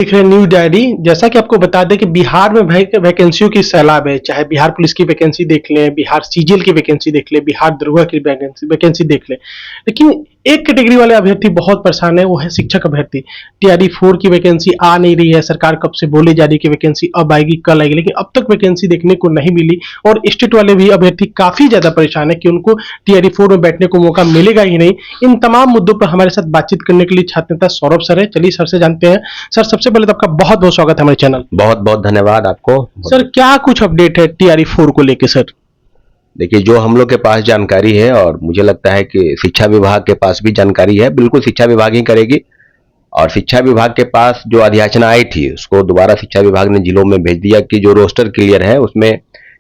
देख रहे हैं न्यूज डायरी। जैसा कि आपको बता दें कि बिहार में वैकेंसियों की सैलाब है। चाहे बिहार पुलिस की वैकेंसी देख लें, बिहार सीजीएल की वैकेंसी देख लें, बिहार दरोगा की वैकेंसी वैकेंसी देख लें। लेकिन एक कैटेगरी वाले अभ्यर्थी बहुत परेशान है, वो है शिक्षक अभ्यर्थी। टीआरई 4 की वैकेंसी आ नहीं रही है। सरकार कब से बोली जा रही है कि वैकेंसी अब आएगी, कल आएगी, लेकिन अब तक वैकेंसी देखने को नहीं मिली। और स्टेट वाले भी अभ्यर्थी काफी ज्यादा परेशान है कि उनको टीआरई 4 में बैठने को मौका मिलेगा ही नहीं। इन तमाम मुद्दों पर हमारे साथ बातचीत करने के लिए छात्र नेता सौरभ सर है। चलिए सर से जानते हैं। सर, सबसे पहले तो आपका बहुत बहुत स्वागत है हमारे चैनल। बहुत बहुत धन्यवाद आपको। सर, क्या कुछ अपडेट है टीआरई 4 को लेके सर? देखिए, जो हम लोग के पास जानकारी है और मुझे लगता है कि शिक्षा विभाग के पास भी जानकारी है, बिल्कुल शिक्षा विभाग ही करेगी। और शिक्षा विभाग के पास जो अधियाचना आई थी उसको दोबारा शिक्षा विभाग ने जिलों में भेज दिया कि जो रोस्टर क्लियर है उसमें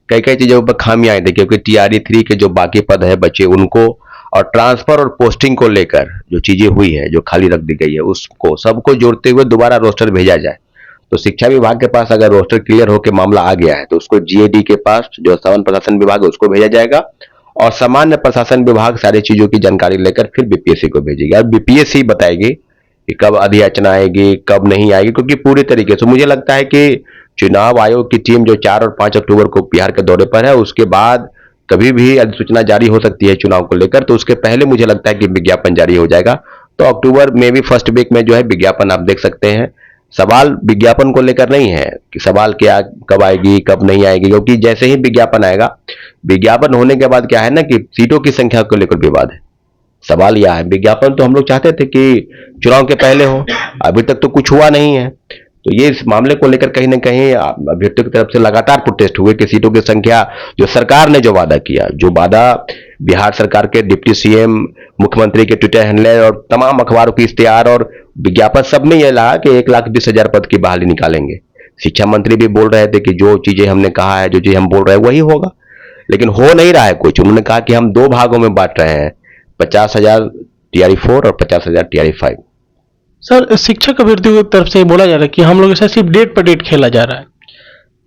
कई कई चीजों पर खामियां आई थी, क्योंकि टीआरई 3 के जो बाकी पद है बचे उनको, और ट्रांसफर और पोस्टिंग को लेकर जो चीजें हुई है, जो खाली रख दी गई है, उसको सबको जोड़ते हुए दोबारा रोस्टर भेजा जाए। तो शिक्षा विभाग के पास अगर रोस्टर क्लियर होकर मामला आ गया है तो उसको जीएडी के पास, जो सामान्य प्रशासन विभाग है, उसको भेजा जाएगा। और सामान्य प्रशासन विभाग सारी चीजों की जानकारी लेकर फिर बीपीएससी को भेजेगी। अब बीपीएससी बताएगी कि कब अधियाचना आएगी, कब नहीं आएगी, क्योंकि पूरी तरीके से मुझे लगता है कि चुनाव आयोग की टीम जो 4 और 5 अक्टूबर को बिहार के दौरे पर है, उसके बाद कभी भी अधिसूचना जारी हो सकती है चुनाव को लेकर। तो उसके पहले मुझे लगता है कि विज्ञापन जारी हो जाएगा। तो अक्टूबर में भी फर्स्ट वीक में जो है विज्ञापन आप देख सकते हैं। सवाल विज्ञापन को लेकर नहीं है कि सवाल क्या कब आएगी कब नहीं आएगी, क्योंकि जैसे ही विज्ञापन आएगा, विज्ञापन होने के बाद क्या है ना कि सीटों की संख्या को लेकर विवाद है। सवाल यह है, विज्ञापन तो हम लोग चाहते थे कि चुनाव के पहले हो, अभी तक तो कुछ हुआ नहीं है। तो ये इस मामले को लेकर कहीं ना कहीं अभ्यर्थियों की तरफ से लगातार प्रोटेस्ट हुए कि सीटों की संख्या, जो सरकार ने जो वादा किया, जो वादा बिहार सरकार के डिप्टी सीएम, मुख्यमंत्री के ट्विटर हैंडलर और तमाम अखबारों की इश्तेहार और विज्ञापन, सब में यह लगा कि 1,20,000 पद की बहाली निकालेंगे। शिक्षा मंत्री भी बोल रहे थे कि जो चीजें हमने कहा है, जो चीज हम बोल रहे हैं वही होगा, लेकिन हो नहीं रहा है कुछ। उन्होंने कहा कि हम 2 भागों में बांट रहे हैं, 50,000 टीआरई 4 और 50,000 टीआरई 5। सर, शिक्षक अभ्यर्थियों की तरफ से बोला जा रहा है कि हम लोग ऐसा सिर्फ डेट पर डेट खेला जा रहा है।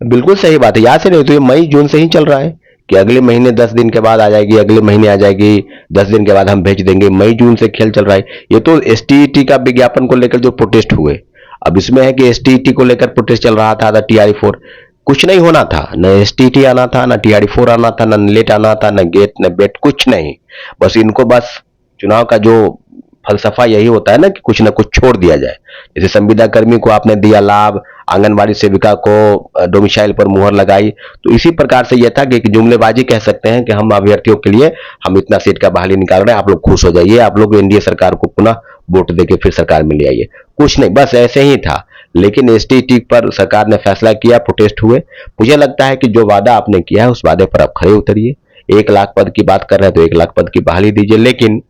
बिल्कुल सही बात है। याद से नहीं तो ये मई जून से ही चल रहा है कि अगले महीने 10 दिन के बाद आ जाएगी, अगले महीने आ जाएगी, 10 दिन के बाद हम भेज देंगे। मई जून से खेल चल रहा है। ये तो एसटीईटी का विज्ञापन को लेकर जो प्रोटेस्ट हुए, अब इसमें है कि एसटीईटी को लेकर प्रोटेस्ट चल रहा था टीआरई 4। कुछ नहीं होना था, न एसटीईटी आना था, न टीआरई 4 आना था, न लेट आना था, न गेट न बेट, कुछ नहीं। बस इनको बस चुनाव का जो फलसफा यही होता है ना कि कुछ ना कुछ छोड़ दिया जाए। जैसे संविदा कर्मी को आपने दिया लाभ, आंगनबाड़ी सेविका को डोमिसाइल पर मुहर लगाई, तो इसी प्रकार से यह था कि जुमलेबाजी कह सकते हैं कि हम अभ्यर्थियों के लिए हम इतना सीट का बहाली निकाल रहे हैं, आप लोग खुश हो जाइए, आप लोग एनडीए सरकार को पुनः वोट देके फिर सरकार में ले आइए। कुछ नहीं, बस ऐसे ही था। लेकिन एसटीटी पर सरकार ने फैसला किया, प्रोटेस्ट हुए। मुझे लगता है कि जो वादा आपने किया है उस वादे पर आप खड़े उतरिए। 1,00,000 पद की बात कर रहे हैं तो 1,00,000 पद की बहाली दीजिए, लेकिन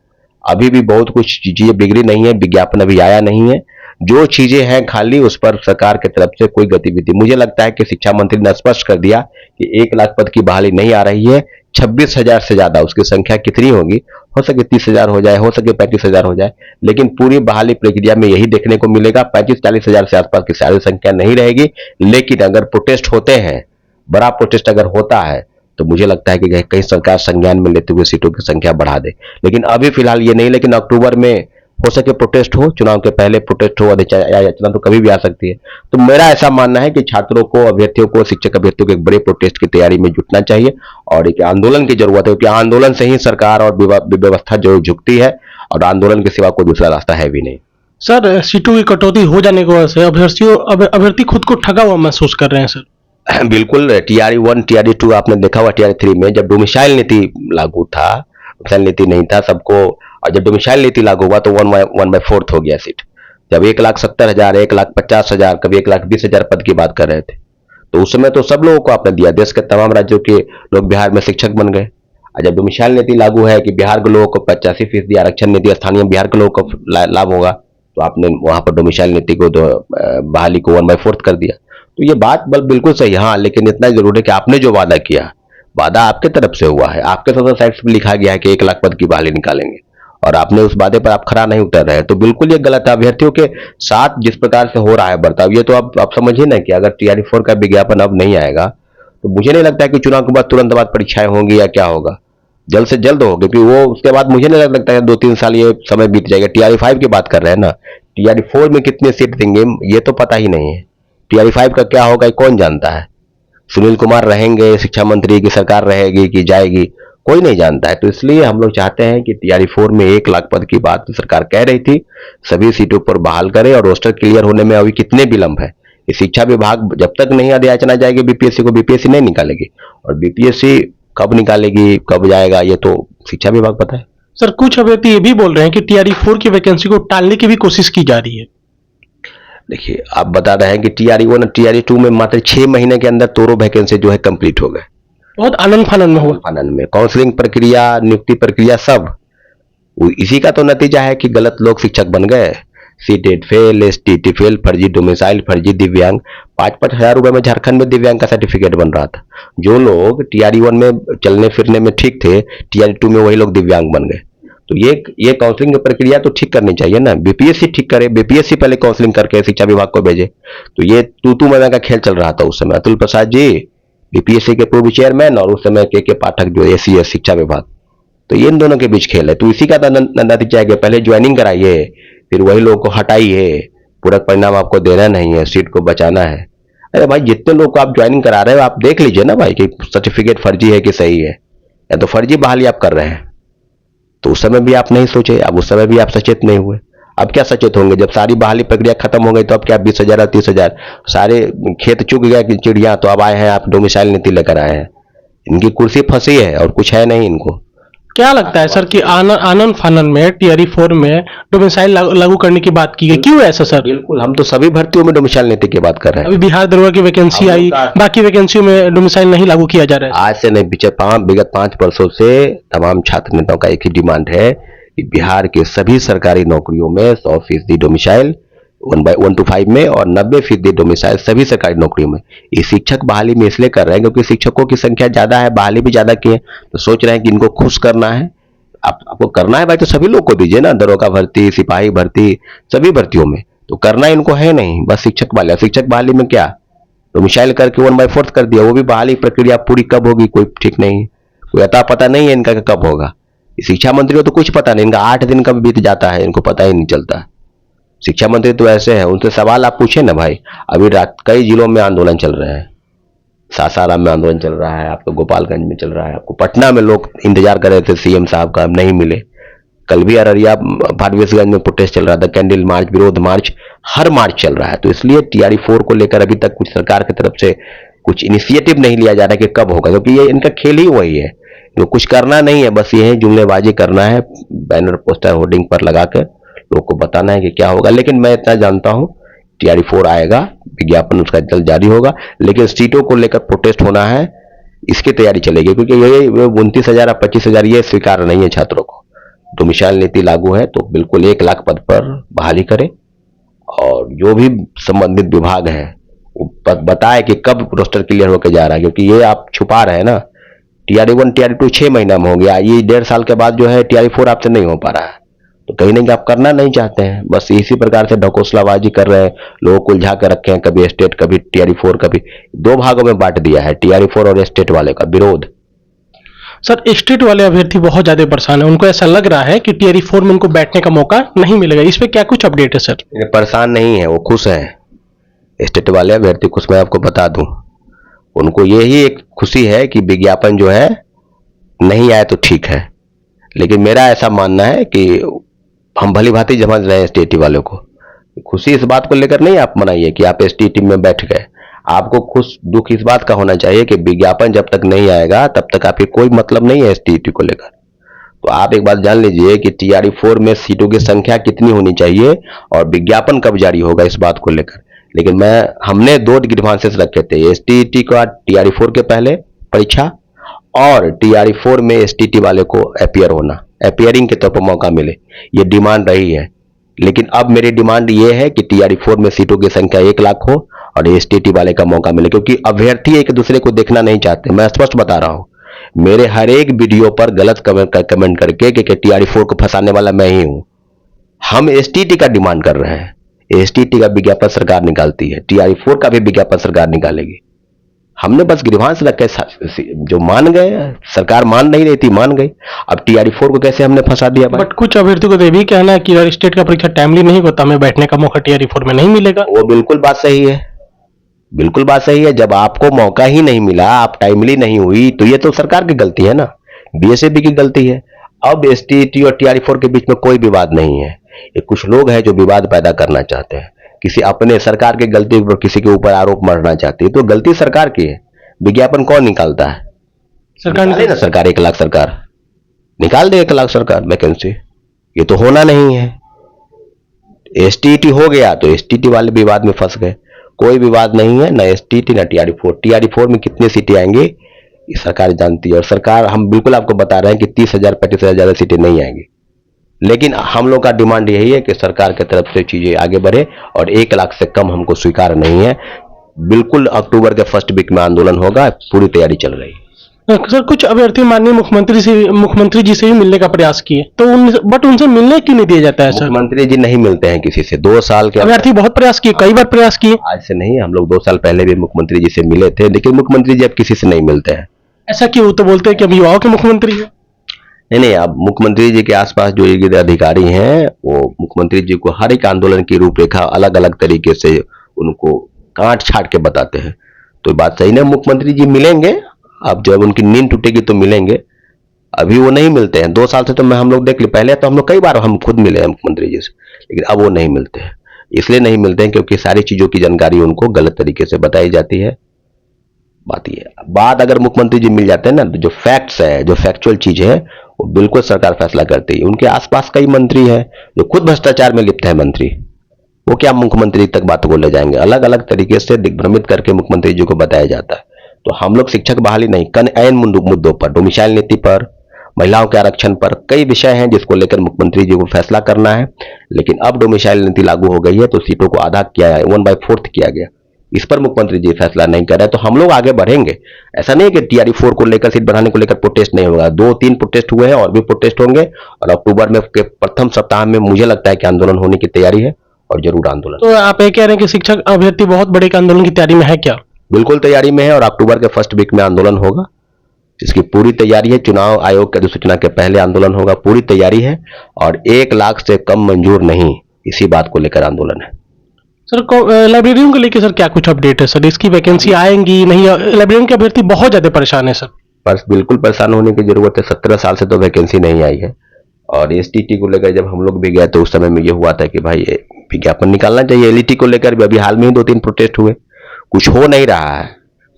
अभी भी बहुत कुछ चीजें बिगड़ी नहीं है, विज्ञापन अभी आया नहीं है। जो चीजें हैं खाली, उस पर सरकार की तरफ से कोई गतिविधि, मुझे लगता है कि शिक्षा मंत्री ने स्पष्ट कर दिया कि 1,00,000 पद की बहाली नहीं आ रही है। 26,000 से ज्यादा, उसकी संख्या कितनी होगी, हो सके 30,000 हो जाए, हो सके 35,000 हो जाए, लेकिन पूरी बहाली प्रक्रिया में यही देखने को मिलेगा। 35-40,000 से आसपास की सारी संख्या नहीं रहेगी। लेकिन अगर प्रोटेस्ट होते हैं, बड़ा प्रोटेस्ट अगर होता है, तो मुझे लगता है कि कहीं सरकार संज्ञान में लेते हुए सीटों की संख्या बढ़ा दे। लेकिन अभी फिलहाल ये नहीं, लेकिन अक्टूबर में हो सके प्रोटेस्ट हो, चुनाव के पहले प्रोटेस्ट हो, अधियाचना तो कभी भी आ सकती है। तो मेरा ऐसा मानना है कि छात्रों को, अभ्यर्थियों को, शिक्षक अभ्यर्थियों को एक बड़े प्रोटेस्ट की तैयारी में जुटना चाहिए और एक आंदोलन की जरूरत है, क्योंकि आंदोलन से ही सरकार और व्यवस्था जो झुकती है, और आंदोलन के सिवा कोई दूसरा रास्ता है भी नहीं। सर, सीटों की कटौती हो जाने की वजह से अभ्यर्थी खुद को ठगा हुआ महसूस कर रहे हैं सर। बिल्कुल। टीआरई 1, टीआरई 2 आपने देखा हुआ। टीआरई 3 में जब डोमिसाइल नीति लागू था, डोमिसाइल नीति नहीं था सबको, और जब डोमिसाइल नीति लागू हुआ तो 1/4 हो गया सीट। जब 1,70,000, 1,50,000, कभी 1,20,000 पद की बात कर रहे थे, तो उस समय तो सब लोगों को आपने दिया, देश के तमाम राज्यों के लोग बिहार में शिक्षक बन गए। और जब डोमिसाइल नीति लागू है कि बिहार के लोगों को 85% आरक्षण नीति, स्थानीय बिहार के लोगों को लाभ होगा, तो आपने वहां पर डोमिसाइल नीति को बहाली को 1/4 कर दिया। तो ये बात बिल्कुल सही। हाँ, लेकिन इतना जरूर है कि आपने जो वादा किया, वादा आपके तरफ से हुआ है, आपके सोशल साइट्स पर लिखा गया है कि 1,00,000 पद की बहाली निकालेंगे, और आपने उस वादे पर आप खरा नहीं उतर रहे, तो बिल्कुल ये गलत है। अभ्यर्थियों के साथ जिस प्रकार से हो रहा है बर्ताव, ये तो आप समझिए ना कि अगर टीआरई 4 का विज्ञापन अब नहीं आएगा तो मुझे नहीं लगता है कि चुनाव के बाद तुरंत बाद परीक्षाएं होंगी या क्या होगा। जल्द से जल्द हो, क्योंकि वो उसके बाद मुझे नहीं लगता है 2-3 साल ये समय बीत जाएगा। टीआरई 5 की बात कर रहे हैं ना, टीआरई 4 में कितने सीट देंगे ये तो पता ही नहीं है। टीआरई 5 का क्या होगा कौन जानता है। सुनील कुमार रहेंगे शिक्षा मंत्री की, सरकार रहेगी कि जाएगी, कोई नहीं जानता है। तो इसलिए हम लोग चाहते हैं कि टीआरई 4 में 1 लाख पद की बात सरकार कह रही थी, सभी सीटों पर बहाल करे। और रोस्टर क्लियर होने में अभी कितने विलंब है। ये शिक्षा विभाग जब तक नहीं अधियाचना जाएगी बीपीएससी को, बीपीएससी नहीं निकालेगी। और बीपीएससी कब निकालेगी, कब जाएगा, ये तो शिक्षा विभाग पता है। सर कुछ अभ्यर्थी ये भी बोल रहे हैं कि टीआरई 4 की वैकेंसी को टालने की भी कोशिश की जा रही है। देखिए, आप बता रहे हैं कि टीआरई 1 और टीआरई 2 में मात्र 6 महीने के अंदर दोनों वैकेंसी जो है कंप्लीट हो गए। बहुत आनंद फानन में हुआ। आनंद में काउंसलिंग प्रक्रिया, नियुक्ति प्रक्रिया सब इसी का तो नतीजा है कि गलत लोग शिक्षक बन गए। सीटेट फेल, एसटीटी फेल, फर्जी डोमिसाइल, फर्जी दिव्यांग। 5-5 हजार रुपए में झारखंड में दिव्यांग का सर्टिफिकेट बन रहा था। जो लोग टीआरई 1 में चलने फिरने में ठीक थे, टीआरई 2 में वही लोग दिव्यांग बन गए। तो ये काउंसलिंग की प्रक्रिया तो ठीक करनी चाहिए ना, बीपीएससी ठीक करे। बीपीएससी पहले काउंसलिंग करके शिक्षा विभाग को भेजे। तो ये तू मैं का खेल चल रहा था उस समय। अतुल प्रसाद जी बीपीएससी के पूर्व चेयरमैन, और उस समय के पाठक जो एसीएस शिक्षा विभाग, तो ये इन दोनों के बीच खेल है। तो इसी का नतीजा है कि पहले ज्वाइनिंग कराइए, फिर वही लोगों को हटाइए। पूरक परिणाम आपको देना नहीं है, सीट को बचाना है। अरे भाई, जितने लोग को आप ज्वाइनिंग करा रहे हो आप देख लीजिए ना भाई कि सर्टिफिकेट फर्जी है कि सही है, या तो फर्जी बहाली आप कर रहे हैं। तो उस समय भी आप नहीं सोचे, अब उस समय भी आप सचेत नहीं हुए। अब क्या सचेत होंगे जब सारी बहाली प्रक्रिया खत्म हो गई? तो अब क्या 20,000 और 30,000 सारे खेत चुग गया कि चिड़िया, तो अब आए हैं आप डोमिसाइल नीति लेकर आए हैं। इनकी कुर्सी फंसी है और कुछ है नहीं इनको। क्या लगता है सर कि आनंद फानन में टीआरई 4 में डोमिसाइल लागू करने की बात की गई, क्यों ऐसा सर? बिल्कुल, हम तो सभी भर्तियों में डोमिसाइल नीति की बात कर रहे हैं। अभी बिहार दरोगा की वैकेंसी आई, बाकी वैकेंसियों में डोमिसाइल नहीं लागू किया जा रहा है। आज से नहीं, विगत 5 वर्षों से तमाम छात्र नेताओं का एक ही डिमांड है कि बिहार के सभी सरकारी नौकरियों में 100% डोमिसाइल 1 to 5 में, और 90% डोमिसाइल सभी सरकारी नौकरियों में। ये शिक्षक बहाली में इसलिए कर रहे हैं क्योंकि शिक्षकों की संख्या ज्यादा है, बहाली भी ज्यादा की है। तो सोच रहे हैं कि इनको खुश करना है। आपको करना है भाई तो सभी लोग को दीजिए ना, दरोगा भर्ती, सिपाही भर्ती, सभी भर्तियों में। तो करना इनको है नहीं, बस शिक्षक बहाली। शिक्षक बहाली में क्या डोमिसाइल करके 1/4 कर दिया, वो भी बहाली प्रक्रिया पूरी कब होगी कोई ठीक नहीं, कोई अता पता नहीं है इनका कब होगा। शिक्षा मंत्री को तो कुछ पता नहीं, इनका 8 दिन कब बीत जाता है इनको पता ही नहीं चलता। शिक्षा मंत्री तो ऐसे हैं, उनसे सवाल आप पूछे ना भाई। अभी रात कई जिलों में आंदोलन चल रहे हैं, सासाराम में आंदोलन चल रहा है, आपको गोपालगंज में चल रहा है, आपको पटना में लोग इंतजार कर रहे थे सीएम साहब का, नहीं मिले। कल भी अररिया फारबिसगंज में प्रोटेस्ट चल रहा था, कैंडल मार्च, विरोध मार्च, हर मार्च चल रहा है। तो इसलिए टीआरई 4 को लेकर अभी तक कुछ सरकार की तरफ से कुछ इनिशिएटिव नहीं लिया जा रहा है कि कब होगा, क्योंकि ये इनका खेल ही वही है। तो कुछ करना नहीं है, बस ये है जुमलेबाजी करना है, बैनर पोस्टर होर्डिंग पर लगाकर लोग को बताना है कि क्या होगा। लेकिन मैं इतना जानता हूं टीआरई 4 आएगा, विज्ञापन उसका जल्द जारी होगा, लेकिन सीटों को लेकर प्रोटेस्ट होना है, इसकी तैयारी चलेगी। क्योंकि ये 29,000 या 25,000 ये स्वीकार नहीं है छात्रों को। डोमिसाइल नीति लागू है तो बिल्कुल 1 लाख पद पर बहाली करे, और जो भी संबंधित विभाग है वो बताए कि कब रोस्टर क्लियर होकर जा रहा है। क्योंकि ये आप छुपा रहे हैं ना, टीआरई 1 टीआरई 2 6 महीना में हो गया, ये 1.5 साल के बाद जो है टीआरई 4 आपसे नहीं हो पा रहा है। तो कहीं नहीं आप करना नहीं चाहते हैं, बस इसी प्रकार से ढकोसलाबाजी कर रहे हैं, लोगों को उलझा कर रखे हैं। कभी स्टेट, कभी टीआरई 4, कभी 2 भागों में बांट दिया है, टीआरई 4 और स्टेट वाले का विरोध। सर स्टेट वाले अभ्यर्थी बहुत ज्यादा परेशान है, उनको ऐसा लग रहा है कि टीआरई 4 में उनको बैठने का मौका नहीं मिलेगा। इस पे क्या कुछ अपडेट है सर? परेशान नहीं है, वो खुश है। स्टेट वाले अभ्यर्थी खुश, मैं आपको बता दूं, उनको यही एक खुशी है कि विज्ञापन जो है नहीं आए तो ठीक है। लेकिन मेरा ऐसा मानना है कि हम भली भांति समझ रहे हैं एसटीटी वालों को। खुशी इस बात को लेकर नहीं आप मनाइए कि आप एसटीटी में बैठ गए। आपको खुश दुख इस बात का होना चाहिए कि विज्ञापन जब तक नहीं आएगा तब तक आपकी कोई मतलब नहीं है एसटीटी को लेकर। तो आप एक बात जान लीजिए कि टीआरई 4 में सीटों की संख्या कितनी होनी चाहिए और विज्ञापन कब जारी होगा इस बात को लेकर। लेकिन हमने 2 ग्रीवांसेस रखे थे, एसटीटी का टीआरई 4 के पहले परीक्षा, और टीआरई 4 में एसटीटी वाले को अपियर होना, अपियरिंग के तौर पर मौका मिले, ये डिमांड रही है। लेकिन अब मेरी डिमांड ये है कि टीआरई 4 में सीटों की संख्या 1 लाख हो और एसटीटी वाले का मौका मिले, क्योंकि अभ्यर्थी एक दूसरे को देखना नहीं चाहते। मैं स्पष्ट बता रहा हूं, मेरे हर एक वीडियो पर गलत कमेंट करके कि टीआरई 4 को फंसाने वाला मैं ही हूं। हम एसटीटी का डिमांड कर रहे हैं, एसटीटी का विज्ञापन सरकार निकालती है, टीआरई 4 का भी विज्ञापन सरकार निकालेगी। हमने बस ग्रीवांस रख के जो मान गए, सरकार मान नहीं रही थी, मान गई। अब TRE-4 को कैसे हमने फंसा दिया भाई? बट कुछ अभ्यर्थियों को तो ये भी कहना है कि अगर स्टेट का परीक्षा टाइमली नहीं होता हमें बैठने का मौका TRE-4 में नहीं मिलेगा। वो बिल्कुल बात सही है, बिल्कुल बात सही है। जब आपको मौका ही नहीं मिला, आप टाइमली नहीं हुई, तो ये तो सरकार की गलती है ना, BSAB की गलती है। अब STET और TRE-4 के बीच में कोई विवाद नहीं है। ये कुछ लोग हैं जो विवाद पैदा करना चाहते हैं, किसी अपने सरकार की गलती पर किसी के ऊपर आरोप मढ़ना चाहती है, तो गलती सरकार की है। विज्ञापन कौन निकालता है? सरकार निकाले ना सरकार, 1 लाख सरकार निकाल दे, 1 लाख सरकार वैकेंसी। ये तो होना नहीं है। STET हो गया तो STET वाले विवाद में फंस गए। कोई विवाद नहीं है, ना STET ना TRE-4। TRE-4 में कितनी सीटें आएंगी ये सरकार जानती है, और सरकार, हम बिल्कुल आपको बता रहे हैं कि 30,000 35,000 ज्यादा सीटें नहीं आएंगी। लेकिन हम लोग का डिमांड यही है कि सरकार की तरफ से चीजें आगे बढ़े, और 1 लाख से कम हमको स्वीकार नहीं है। बिल्कुल अक्टूबर के फर्स्ट वीक में आंदोलन होगा, पूरी तैयारी चल रही है। सर कुछ अभ्यर्थी माननीय मुख्यमंत्री जी से भी मिलने का प्रयास किए, तो बट उनसे मिलने क्यों नहीं दिया जाता है सर? मुख्यमंत्री जी नहीं मिलते हैं किसी से। 2 साल के अभ्यर्थी बहुत प्रयास किए, कई बार प्रयास किए। आज से नहीं, हम लोग 2 साल पहले भी मुख्यमंत्री जी से मिले थे, लेकिन मुख्यमंत्री जी अब किसी से नहीं मिलते हैं। ऐसा क्यों? तो बोलते हैं कि अब युवाओं के मुख्यमंत्री है। नहीं, अब मुख्यमंत्री जी के आसपास जो ये अधिकारी हैं, वो मुख्यमंत्री जी को हर एक आंदोलन की रूपरेखा अलग अलग तरीके से उनको काट छाट के बताते हैं। तो बात सही नहीं, मुख्यमंत्री जी मिलेंगे, अब जब उनकी नींद टूटेगी तो मिलेंगे। अभी वो नहीं मिलते हैं। 2 साल से तो हम लोग देख ले, पहले तो हम लोग कई बार हम खुद मिले हैं मुख्यमंत्री जी से, लेकिन अब वो नहीं मिलते हैं। इसलिए नहीं मिलते हैं क्योंकि सारी चीजों की जानकारी उनको गलत तरीके से बताई जाती है। बात ये है, बात अगर मुख्यमंत्री जी मिल जाते हैं ना, तो जो फैक्ट्स है, जो फैक्चुअल चीज है, वो बिल्कुल सरकार फैसला करती है। उनके आसपास कई मंत्री हैं जो खुद भ्रष्टाचार में लिप्त है मंत्री, वो क्या मुख्यमंत्री तक बात को ले जाएंगे? अलग अलग तरीके से दिग्भ्रमित करके मुख्यमंत्री जी को बताया जाता है। तो हम लोग शिक्षक बहाली नहीं, कन ऐन मुद्दों पर, डोमिसाइल नीति पर, महिलाओं के आरक्षण पर कई विषय हैं जिसको लेकर मुख्यमंत्री जी को फैसला करना है। लेकिन अब डोमिसाइल नीति लागू हो गई है, तो सीटों को आधा किया है, 1/4 किया गया। इस पर मुख्यमंत्री जी फैसला नहीं कर रहे, तो हम लोग आगे बढ़ेंगे। ऐसा नहीं है कि TRE-4 को लेकर, सीट बढ़ाने को लेकर प्रोटेस्ट नहीं होगा। 2-3 प्रोटेस्ट हुए हैं, और भी प्रोटेस्ट होंगे, और अक्टूबर में के प्रथम सप्ताह में मुझे लगता है कि आंदोलन होने की तैयारी है, और जरूर आंदोलन। तो आप ये कह रहे हैं कि शिक्षक अभ्यर्थी बहुत बड़े एक आंदोलन की तैयारी में है क्या? बिल्कुल तैयारी में है, और अक्टूबर के फर्स्ट वीक में आंदोलन होगा, इसकी पूरी तैयारी है। चुनाव आयोग की अधिसूचना के पहले आंदोलन होगा, पूरी तैयारी है, और 1 लाख से कम मंजूर नहीं, इसी बात को लेकर आंदोलन है। सर लाइब्रेरियन को लेकर सर क्या कुछ अपडेट है सर? इसकी वैकेंसी आएंगी नहीं? लाइब्रेरियन के अभ्यर्थी बहुत ज्यादा परेशान है सर। बस बिल्कुल परेशान होने की जरूरत है। 17 साल से तो वैकेंसी नहीं आई है, और STT को लेकर जब हम लोग भी गए तो उस समय में ये हुआ था कि भाई विज्ञापन निकालना चाहिए। LET को लेकर भी अभी हाल में ही 2-3 प्रोटेस्ट हुए, कुछ हो नहीं रहा है।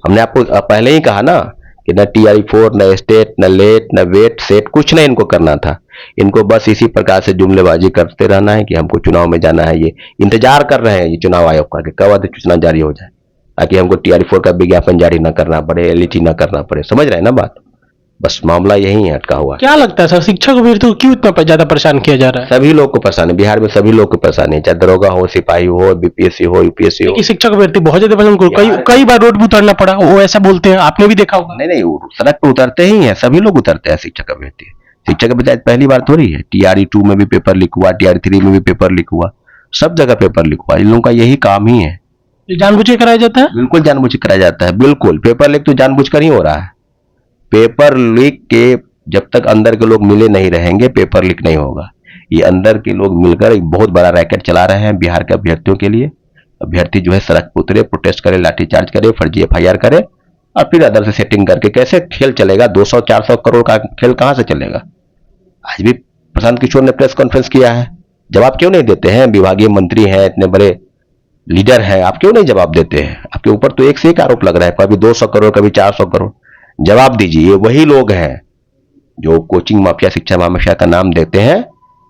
हमने आपको पहले ही कहा ना कि न TRE-4, न स्टेट, न लेट, न वेट, सेट, कुछ नहीं इनको करना था। इनको बस इसी प्रकार से जुमलेबाजी करते रहना है कि हमको चुनाव में जाना है। ये इंतजार कर रहे हैं ये चुनाव आयोग का कि कब अधिसूचना जारी हो जाए, ताकि हमको TRE-4 का विज्ञापन जारी न करना पड़े, LET न करना पड़े। समझ रहे हैं ना बात? बस मामला यही है, अटका हुआ। क्या लगता है सर, शिक्षक अभ्यर्थी को क्यों इतना ज्यादा परेशान किया जा रहा है? सभी लोग को परेशानी, बिहार में सभी लोग को परेशानी है, चाहे दरोगा हो, सिपाही हो, BPSC हो, UPSC हो। शिक्षक अभ्यर्थी बहुत ज्यादा परेशान को कई बार रोड पे उतरना पड़ा, वो ऐसा बोलते हैं, आपने भी देखा होगा। नहीं, वो सड़क पे उतरते ही हैं, सभी लोग उतरते हैं शिक्षक अभ्यर्थी। शिक्षक अभ्यर्थी पहली बार थोड़ी है। TRE-2 में भी पेपर लीक हुआ, TRE-3 में भी पेपर लीक हुआ, सब जगह पेपर लीक हुआ। इन लोगों का यही काम ही है। जानबूझ के कराया जाता है? बिल्कुल जानबूझ के कराया जाता है। बिल्कुल पेपर लीक तो जानबूझ कर ही हो रहा है। पेपर लीक के जब तक अंदर के लोग मिले नहीं रहेंगे, पेपर लीक नहीं होगा। ये अंदर के लोग मिलकर एक बहुत बड़ा रैकेट चला रहे हैं बिहार के अभ्यर्थियों के लिए। अभ्यर्थी जो है सड़क पर उतरे, प्रोटेस्ट करे, लाठीचार्ज करे, फर्जी FIR करे, और फिर अदर से सेटिंग करके कैसे खेल चलेगा? 200-400 करोड़ का खेल कहां से चलेगा? आज भी प्रशांत किशोर ने प्रेस कॉन्फ्रेंस किया है, जवाब क्यों नहीं देते हैं? विभागीय मंत्री हैं, इतने बड़े लीडर हैं, आप क्यों नहीं जवाब देते हैं? आपके ऊपर तो एक से एक आरोप लग रहा है, कभी 200 करोड़, कभी 400 करोड़। जवाब दीजिए। ये वही लोग हैं जो कोचिंग माफिया, शिक्षा माफिया का नाम देते हैं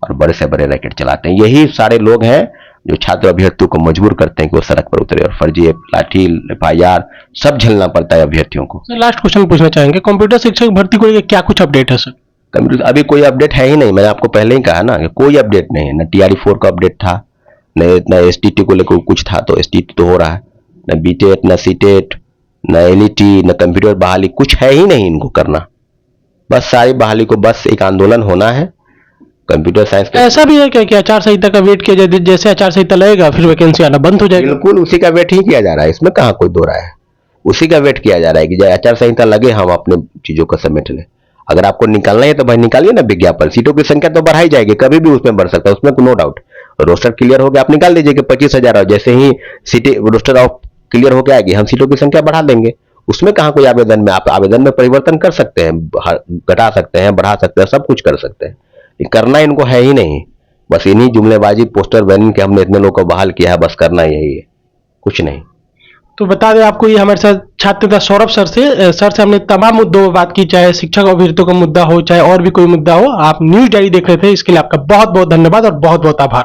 और बड़े से बड़े रैकेट चलाते हैं। यही सारे लोग हैं जो छात्र अभ्यर्थियों को मजबूर करते हैं कि वो सड़क पर उतरे, और फर्जी लाठी, FIR सब झेलना पड़ता है अभ्यर्थियों को। सर लास्ट क्वेश्चन पूछना चाहेंगे, कंप्यूटर शिक्षक भर्ती को लेकर क्या कुछ अपडेट है सर? कंप्यूटर अभी कोई अपडेट है ही नहीं। मैंने आपको पहले ही कहा ना कि कोई अपडेट नहीं है। न TRE-4 का अपडेट था, न STT को लेकर कुछ था, तो STT तो हो रहा है। न BTET, न CTET, न LET, न कंप्यूटर बहाली, कुछ है ही नहीं इनको करना। बस सारी बहाली को बस एक आंदोलन होना है। कंप्यूटर साइंस ऐसा भी है क्या कि आचार संहिता का वेट किया जाए? जैसे आचार संहिता लगेगा फिर वैकेंसी आना बंद हो जाएगी? बिल्कुल उसी का वेट ही किया जा रहा है, इसमें कहाँ कोई दो राय है। उसी का वेट किया जा रहा है कि जब आचार संहिता लगे हम अपने चीजों को समेट लें। अगर आपको निकालना है तो भाई निकालिए ना विज्ञापन, सीटों की संख्या तो बढ़ाई जाएगी, कभी भी उसमें बढ़ सकता है, उसमें नो डाउट। रोस्टर क्लियर हो गया, आप निकाल दीजिए कि 25,000, और जैसे ही सीटें रोस्टर ऑफ क्लियर होकर आएगी हम सीटों की संख्या बढ़ा देंगे। उसमें कहाँ कोई आवेदन में, आप आवेदन में परिवर्तन कर सकते हैं, घटा सकते हैं, बढ़ा सकते हैं, सब कुछ कर सकते हैं। ये करना इनको है ही नहीं, बस इन्हीं जुमलेबाजी पोस्टर बैनिंग के हमने इतने लोगों को बहाल किया है, बस करना यही है, कुछ नहीं। तो बता दें आपको, ये हमारे साथ छात्र नेता सौरभ सर से हमने तमाम मुद्दों पर बात की, चाहे शिक्षक अभ्यर्थियों का मुद्दा हो, चाहे और भी कोई मुद्दा हो। आप न्यूज डायरी देख रहे थे, इसके लिए आपका बहुत बहुत धन्यवाद और बहुत बहुत आभार।